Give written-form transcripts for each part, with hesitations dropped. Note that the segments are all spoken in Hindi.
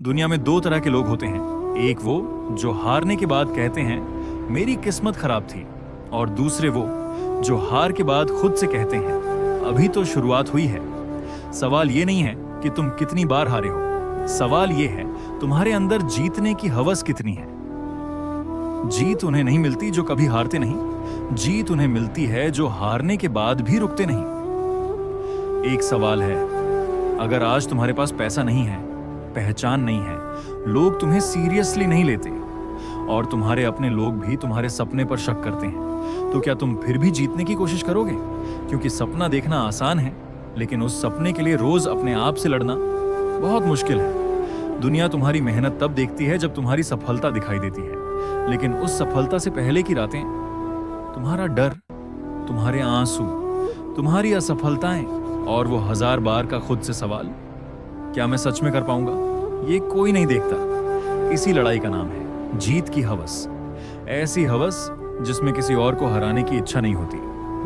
दुनिया में दो तरह के लोग होते हैं। एक वो जो हारने के बाद कहते हैं मेरी किस्मत खराब थी, और दूसरे वो जो हार के बाद खुद से कहते हैं अभी तो शुरुआत हुई है। सवाल ये नहीं है कि तुम कितनी बार हारे हो, सवाल ये है तुम्हारे अंदर जीतने की हवस कितनी है। जीत उन्हें नहीं मिलती जो कभी हारते नहीं, जीत उन्हें मिलती है जो हारने के बाद भी रुकते नहीं। एक सवाल है, अगर आज तुम्हारे पास पैसा नहीं है, पहचान नहीं है, लोग तुम्हें सीरियसली नहीं लेते और तुम्हारे अपने लोग भी तुम्हारे सपने पर शक करते हैं, तो क्या तुम फिर भी जीतने की कोशिश करोगे? क्योंकि सपना देखना आसान है, लेकिन उस सपने के लिए रोज अपने आप से लड़ना बहुत मुश्किल है। दुनिया तुम्हारी मेहनत तब देखती है जब तुम्हारी सफलता दिखाई देती है, लेकिन उस सफलता से पहले की रातें, तुम्हारा डर, तुम्हारे आंसू, तुम्हारी असफलताएं और वो 1000 बार का खुद से सवाल, क्या मैं सच में कर पाऊंगा? ये कोई नहीं देखता। इसी लड़ाई का नाम है जीत की हवस। ऐसी हवस जिसमें किसी और को हराने की इच्छा नहीं होती,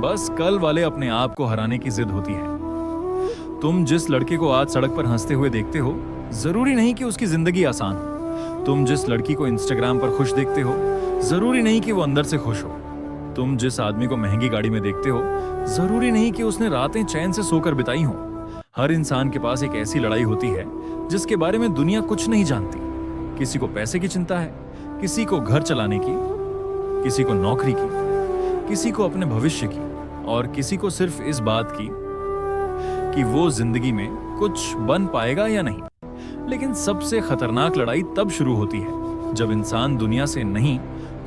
बस कल वाले अपने आप को हराने की जिद होती है। तुम जिस लड़के को आज सड़क पर हंसते हुए देखते हो, जरूरी नहीं कि उसकी जिंदगी आसान हो। तुम जिस लड़की को इंस्टाग्राम पर खुश देखते हो, जरूरी नहीं कि वो अंदर से खुश हो। तुम जिस आदमी को महंगी गाड़ी में देखते हो, जरूरी नहीं कि उसने रातें चैन से सोकर बिताई हो। हर इंसान के पास एक ऐसी लड़ाई होती है जिसके बारे में दुनिया कुछ नहीं जानती। किसी को पैसे की चिंता है, किसी को घर चलाने की, किसी को नौकरी की, किसी को अपने भविष्य की, और किसी को सिर्फ इस बात की कि वो जिंदगी में कुछ बन पाएगा या नहीं। लेकिन सबसे खतरनाक लड़ाई तब शुरू होती है जब इंसान दुनिया से नहीं,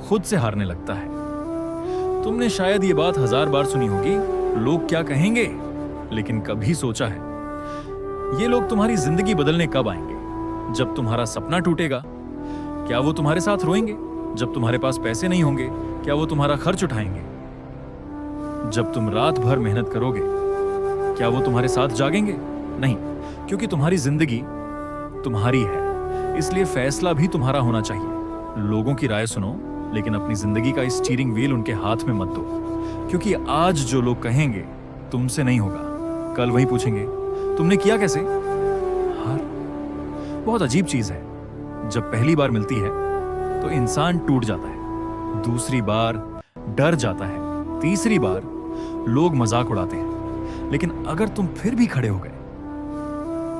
खुद से हारने लगता है। तुमने शायद ये बात 1000 बार सुनी होगी, लोग क्या कहेंगे, लेकिन कभी सोचा है ये लोग तुम्हारी जिंदगी बदलने कब आएंगे? जब तुम्हारा सपना टूटेगा? क्या वो तुम्हारे साथ रोएंगे? जब तुम्हारे पास पैसे नहीं होंगे, क्या वो तुम्हारा खर्च उठाएंगे? जब तुम रात भर मेहनत करोगे, क्या वो तुम्हारे साथ जागेंगे? नहीं, क्योंकि तुम्हारी जिंदगी तुम्हारी है, इसलिए फैसला भी तुम्हारा होना चाहिए। लोगों की राय सुनो, लेकिन अपनी जिंदगी का स्टीयरिंग व्हील उनके हाथ में मत दो, क्योंकि आज जो लोग कहेंगे तुमसे नहीं होगा, कल वही पूछेंगे तुमने किया कैसे? हार बहुत अजीब चीज है। जब पहली बार मिलती है तो इंसान टूट जाता है, दूसरी बार डर जाता है, तीसरी बार लोग मजाक उड़ाते हैं, लेकिन अगर तुम फिर भी खड़े हो गए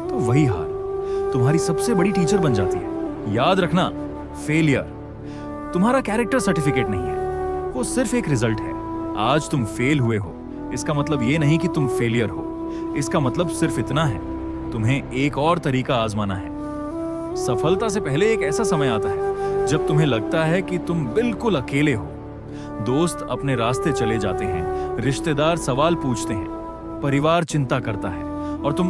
तो वही हार तुम्हारी सबसे बड़ी टीचर बन जाती है। याद रखना, फेलियर तुम्हारा कैरेक्टर सर्टिफिकेट नहीं है, वो सिर्फ एक रिजल्ट है। आज तुम फेल हुए हो, इसका मतलब ये नहीं कि तुम फेलियर हो, इसका मतलब सिर्फ इतना है, तुम्हें एक और तरीका आजमाना है। सफलता से पहले एक ऐसा समय आता है जब तुम्हें लगता है कि तुम बिल्कुल अकेले हो। दोस्त अपने रास्ते चले जाते हैं, रिश्तेदार सवाल पूछते हैं, परिवार चिंता करता है, और तुम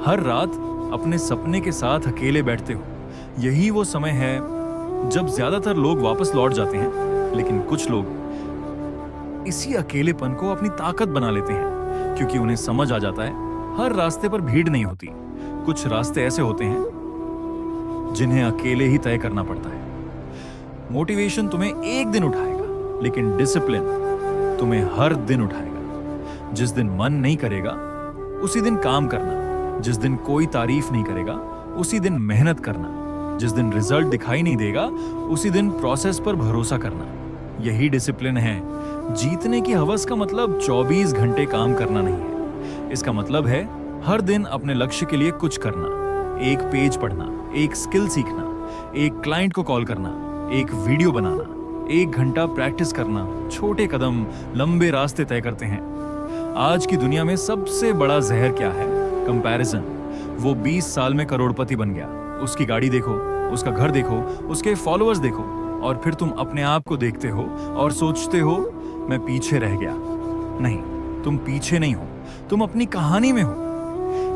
हर रात अपने सपने के साथ अकेले बैठते हो। यही वो समय है जब ज्यादातर लोग वापस लौट जाते हैं, लेकिन कुछ लोग इसी अकेलेपन को अपनी ताकत बना लेते हैं, क्योंकि उन्हें समझ आ जाता है हर रास्ते पर भीड़ नहीं होती। कुछ रास्ते ऐसे होते हैं जिन्हें अकेले ही तय करना पड़ता है। मोटिवेशन तुम्हें एक दिन उठाएगा, लेकिन डिसिप्लिन तुम्हें हर दिन उठाएगा। जिस दिन मन नहीं करेगा उसी दिन काम करना, जिस दिन कोई तारीफ नहीं करेगा उसी दिन मेहनत करना, जिस दिन रिजल्ट दिखाई नहीं देगा उसी दिन प्रोसेस पर भरोसा करना। यही डिसिप्लिन है। जीतने की हवस का मतलब 24 घंटे काम करना नहीं है, इसका मतलब है हर दिन अपने लक्ष्य के लिए कुछ करना। एक पेज पढ़ना, एक स्किल सीखना, एक क्लाइंट को कॉल करना, एक वीडियो बनाना, 1 घंटा प्रैक्टिस करना। छोटे कदम लंबे रास्ते तय करते हैं। आज की दुनिया में सबसे बड़ा जहर क्या है? कंपैरिजन। वो 20 साल में करोड़पति बन गया, उसकी गाड़ी देखो, उसका घर देखो, उसके फॉलोअर्स देखो, और फिर तुम अपने आप को देखते हो और सोचते हो मैं पीछे रह गया। नहीं, तुम पीछे नहीं हो, तुम अपनी कहानी में हो।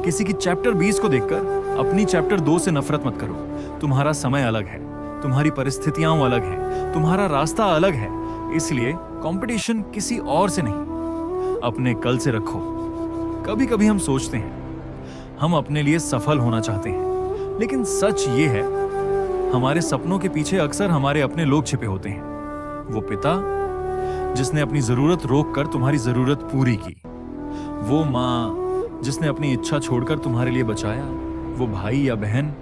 किसी की चैप्टर 20 को देखकर अपनी चैप्टर 2 से नफरत मत करो। तुम्हारा समय अलग है, तुम्हारी परिस्थितियां अलग हैं, तुम्हारा रास्ता अलग है, इसलिए कंपटीशन किसी और से नहीं, अपने कल से रखो। कभी कभी हम सोचते हैं हम अपने लिए सफल होना चाहते हैं, लेकिन सच ये है हमारे सपनों के पीछे अक्सर हमारे अपने लोग छिपे होते हैं। वो पिता जिसने अपनी जरूरत रोककर तुम्हारी जरूरत पूरी की, वो माँ जिसने अपनी इच्छा छोड़कर तुम्हारे लिए बचाया, वो भाई या बहन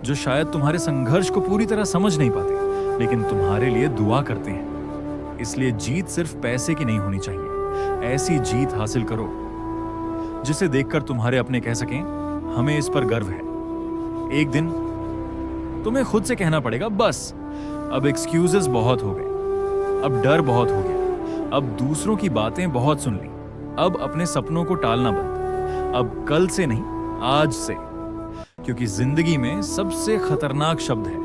जो शायद तुम्हारे संघर्ष को पूरी तरह समझ नहीं पाते, लेकिन तुम्हारे लिए दुआ करते हैं। इसलिए जीत सिर्फ पैसे की नहीं होनी चाहिए। ऐसी जीत हासिल करो जिसे देखकर तुम्हारे अपने कह सकें, हमें इस पर गर्व है। एक दिन तुम्हें खुद से कहना पड़ेगा, बस अब एक्सक्यूजेस बहुत हो गए, अब डर बहुत हो गया, अब दूसरों की बातें बहुत सुन ली, अब अपने सपनों को टालना बंद, अब कल से नहीं आज से। क्योंकि जिंदगी में सबसे खतरनाक शब्द है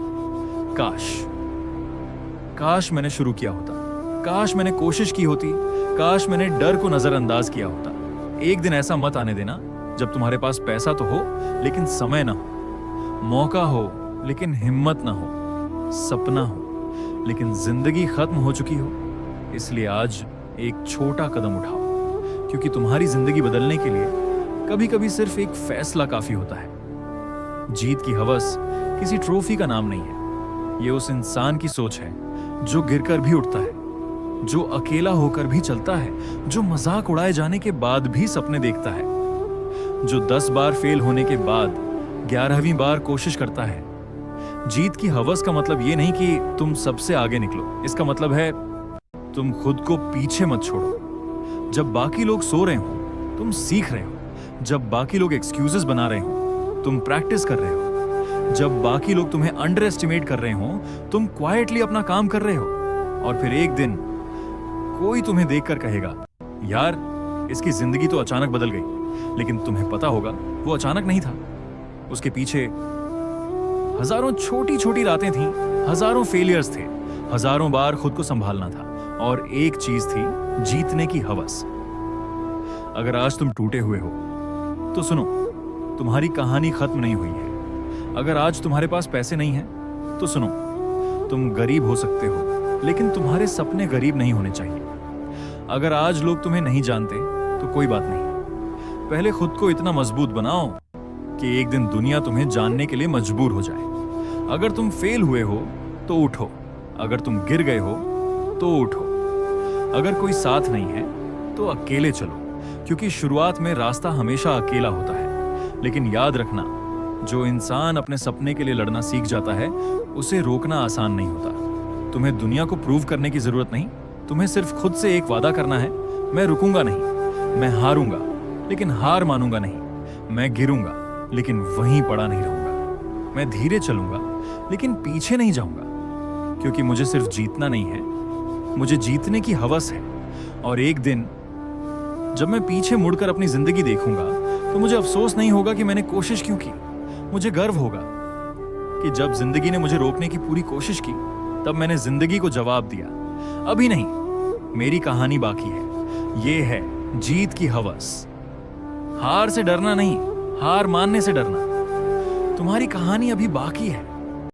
काश। काश मैंने शुरू किया होता, काश मैंने कोशिश की होती, काश मैंने डर को नजरअंदाज किया होता। एक दिन ऐसा मत आने देना जब तुम्हारे पास पैसा तो हो लेकिन समय ना हो, मौका हो लेकिन हिम्मत ना हो, सपना हो लेकिन जिंदगी खत्म हो चुकी हो। इसलिए आज एक छोटा कदम उठाओ, क्योंकि तुम्हारी जिंदगी बदलने के लिए कभी कभी सिर्फ एक फैसला काफी होता है। जीत की हवस किसी ट्रॉफी का नाम नहीं है, ये उस इंसान की सोच है जो गिरकर भी उठता है, जो अकेला होकर भी चलता है, जो मजाक उड़ाए जाने के बाद भी सपने देखता है, जो 10 बार फेल होने के बाद 11वीं बार कोशिश करता है। जीत की हवस का मतलब ये नहीं कि तुम सबसे आगे निकलो, इसका मतलब है तुम खुद को पीछे मत छोड़ो। जब बाकी लोग सो रहे हो तुम सीख रहे हो, जब बाकी लोग एक्सक्यूजेस बना रहे हो तुम प्रैक्टिस कर रहे हो, जब बाकी लोग तुम्हें अंडर एस्टिमेट कर रहे हो तुम क्वाइटली अपना काम कर रहे हो। और फिर एक दिन कोई तुम्हें देखकर कहेगा, यार इसकी जिंदगी तो अचानक बदल गई, लेकिन तुम्हें पता होगा वो अचानक नहीं था। उसके पीछे हजारों छोटी छोटी रातें थीं, हजारों फेलियर्स थे, हजारों बार खुद को संभालना था, और एक चीज थी, जीतने की हवस। अगर आज तुम टूटे हुए हो तो सुनो, तुम्हारी कहानी खत्म नहीं हुई है। अगर आज तुम्हारे पास पैसे नहीं हैं तो सुनो, तुम गरीब हो सकते हो लेकिन तुम्हारे सपने गरीब नहीं होने चाहिए। अगर आज लोग तुम्हें नहीं जानते तो कोई बात नहीं, पहले खुद को इतना मजबूत बनाओ कि एक दिन दुनिया तुम्हें जानने के लिए मजबूर हो जाए। अगर तुम फेल हुए हो तो उठो, अगर तुम गिर गए हो तो उठो, अगर कोई साथ नहीं है तो अकेले चलो, क्योंकि शुरुआत में रास्ता हमेशा अकेला होता है। लेकिन याद रखना, जो इंसान अपने सपने के लिए लड़ना सीख जाता है उसे रोकना आसान नहीं होता। तुम्हें दुनिया को प्रूव करने की जरूरत नहीं, तुम्हें सिर्फ खुद से एक वादा करना है, मैं रुकूंगा नहीं, मैं हारूंगा लेकिन हार मानूंगा नहीं, मैं गिरूंगा लेकिन वहीं पड़ा नहीं रहूंगा, मैं धीरे चलूंगा लेकिन पीछे नहीं जाऊंगा, क्योंकि मुझे सिर्फ जीतना नहीं है, मुझे जीतने की हवस है। और एक दिन जब मैं पीछे मुड़कर अपनी जिंदगी देखूंगा तो मुझे अफसोस नहीं होगा कि मैंने कोशिश क्यों की, मुझे गर्व होगा कि जब जिंदगी ने मुझे रोकने की पूरी कोशिश की तब मैंने जिंदगी को जवाब दिया, अभी नहीं, मेरी कहानी बाकी है। ये है जीत की हवस। हार से डरना नहीं, हार मानने से डरना। तुम्हारी कहानी अभी बाकी है।